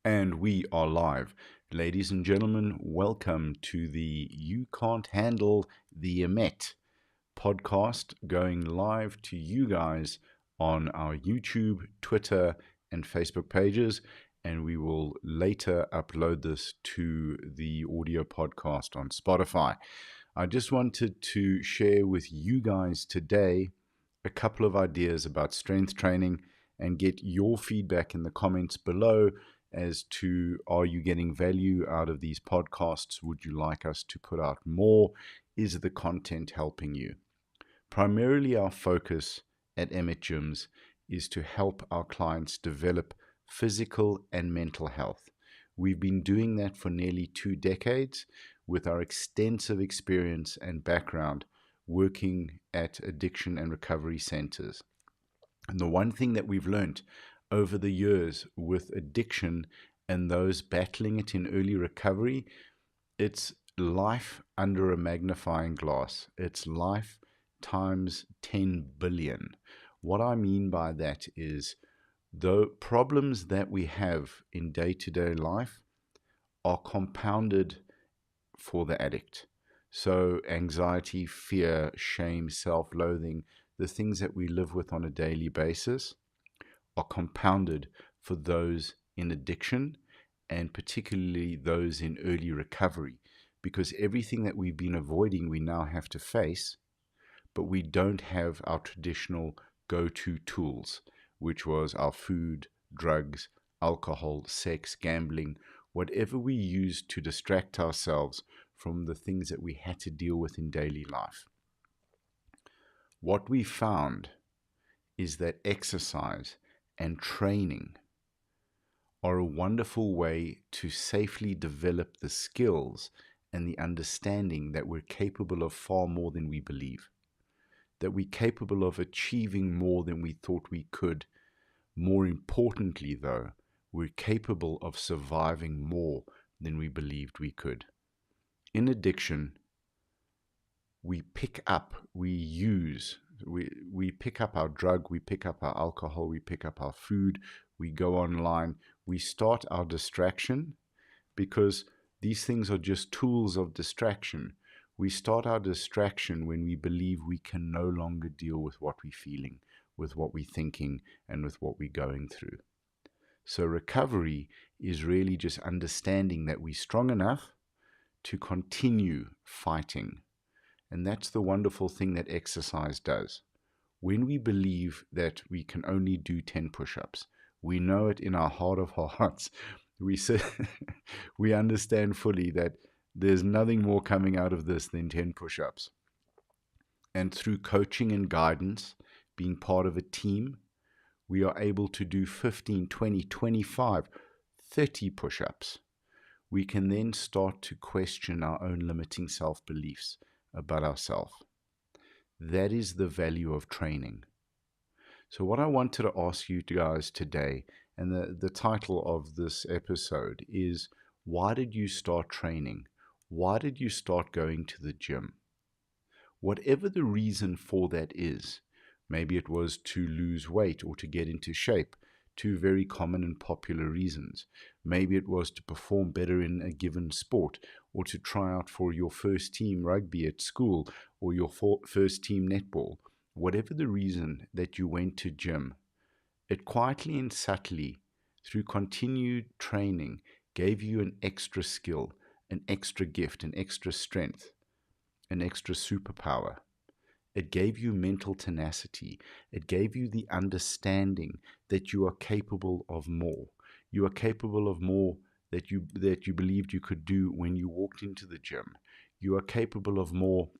And we are live. Ladies and gentlemen, welcome to the You Can't Handle the Emet podcast, going live to you guys on our YouTube, Twitter, and Facebook pages. And we will later upload this to the audio podcast on Spotify. I just wanted to share with you guys today a couple of ideas about strength training and get your feedback in the comments below as to, are you getting value out of these podcasts? Would you like us to put out more? Is the content helping you? Primarily, our focus at Emet Gyms is to help our clients develop physical and mental health. We've been doing that for nearly 2 decades with our extensive experience and background working at addiction and recovery centers. And the one thing that we've learned over the years with addiction and those battling it in early recovery, it's life under a magnifying glass. It's life times 10 billion. What I mean by that is the problems that we have in day-to-day life are compounded for the addict. So anxiety, fear, shame, self-loathing, the things that we live with on a daily basis are compounded for those in addiction, and particularly those in early recovery, because everything that we've been avoiding we now have to face, but we don't have our traditional go-to tools, which was our food, drugs, alcohol, sex, gambling, whatever we used to distract ourselves from the things that we had to deal with in daily life. What we found is that exercise and training are a wonderful way to safely develop the skills and the understanding that we're capable of far more than we believe, that we're capable of achieving more than we thought we could. More importantly, though, we're capable of surviving more than we believed we could. In addiction, we pick up our drug, we pick up our alcohol, we pick up our food, we go online, we start our distraction, because these things are just tools of distraction. We start our distraction when we believe we can no longer deal with what we're feeling, with what we're thinking, and with what we're going through. So recovery is really just understanding that we're strong enough to continue fighting. And that's the wonderful thing that exercise does. When we believe that we can only do 10 push-ups, we know it in our heart of hearts. We understand fully that there's nothing more coming out of this than 10 push-ups. And through coaching and guidance, being part of a team, we are able to do 15, 20, 25, 30 push-ups. We can then start to question our own limiting self-beliefs about ourselves. That is the value of training. So what I wanted to ask you guys today, and the title of this episode is, why did you start training? Why did you start going to the gym? Whatever the reason for that is, maybe it was to lose weight or to get into shape, two very common and popular reasons. Maybe it was to perform better in a given sport, or to try out for your first team rugby at school, or your first team netball. Whatever the reason that you went to gym, it quietly and subtly, through continued training, gave you an extra skill, an extra gift, an extra strength, an extra superpower. It gave you mental tenacity. It gave you the understanding that you are capable of more. You are capable of more that you believed you could do when you walked into the gym. You are capable of more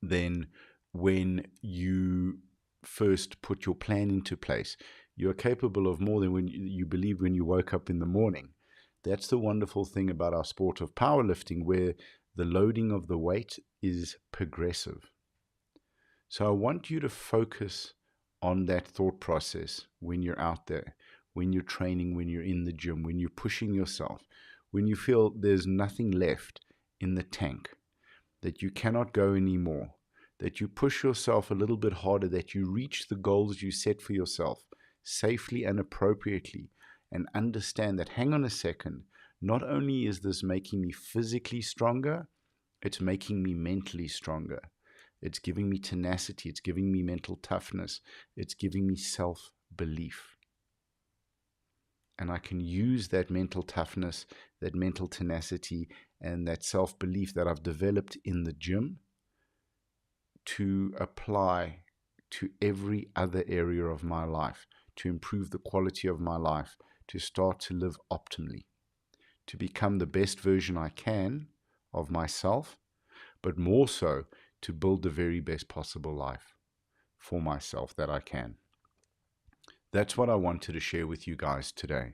than when you first put your plan into place. You are capable of more than when you believed when you woke up in the morning. That's the wonderful thing about our sport of powerlifting, where the loading of the weight is progressive. So I want you to focus on that thought process when you're out there, when you're training, when you're in the gym, when you're pushing yourself, when you feel there's nothing left in the tank, that you cannot go anymore, that you push yourself a little bit harder, that you reach the goals you set for yourself safely and appropriately, and understand that, hang on a second, not only is this making me physically stronger, it's making me mentally stronger. It's giving me tenacity. It's giving me mental toughness. It's giving me self-belief. And I can use that mental toughness, that mental tenacity, and that self-belief that I've developed in the gym to apply to every other area of my life, to improve the quality of my life, to start to live optimally, to become the best version I can of myself, but more so to build the very best possible life for myself that I can. That's what I wanted to share with you guys today.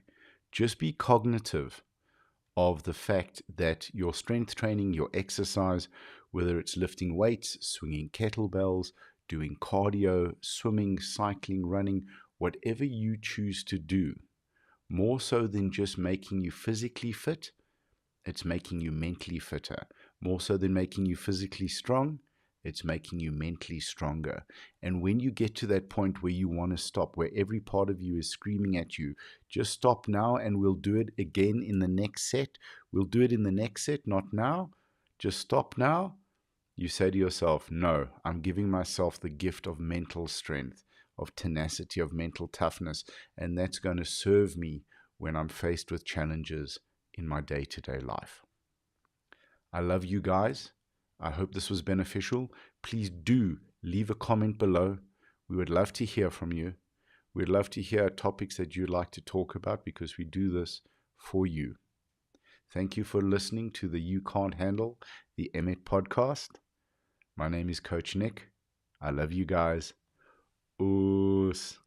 Just be cognitive of the fact that your strength training, your exercise, whether it's lifting weights, swinging kettlebells, doing cardio, swimming, cycling, running, whatever you choose to do, more so than just making you physically fit, it's making you mentally fitter. More so than making you physically strong, it's making you mentally stronger. And when you get to that point where you want to stop, where every part of you is screaming at you, just stop now and we'll do it again in the next set. We'll do it in the next set, not now. Just stop now. You say to yourself, no, I'm giving myself the gift of mental strength, of tenacity, of mental toughness, and that's going to serve me when I'm faced with challenges in my day-to-day life. I love you guys. I hope this was beneficial. Please do leave a comment below. We would love to hear from you. We'd love to hear topics that you'd like to talk about because we do this for you. Thank you for listening to the You Can't Handle the Emmett podcast. My name is Coach Nick. I love you guys. Oos.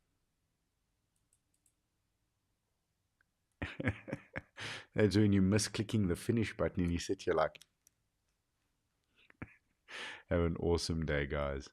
That's when you miss clicking the finish button and you sit here like, have an awesome day, guys.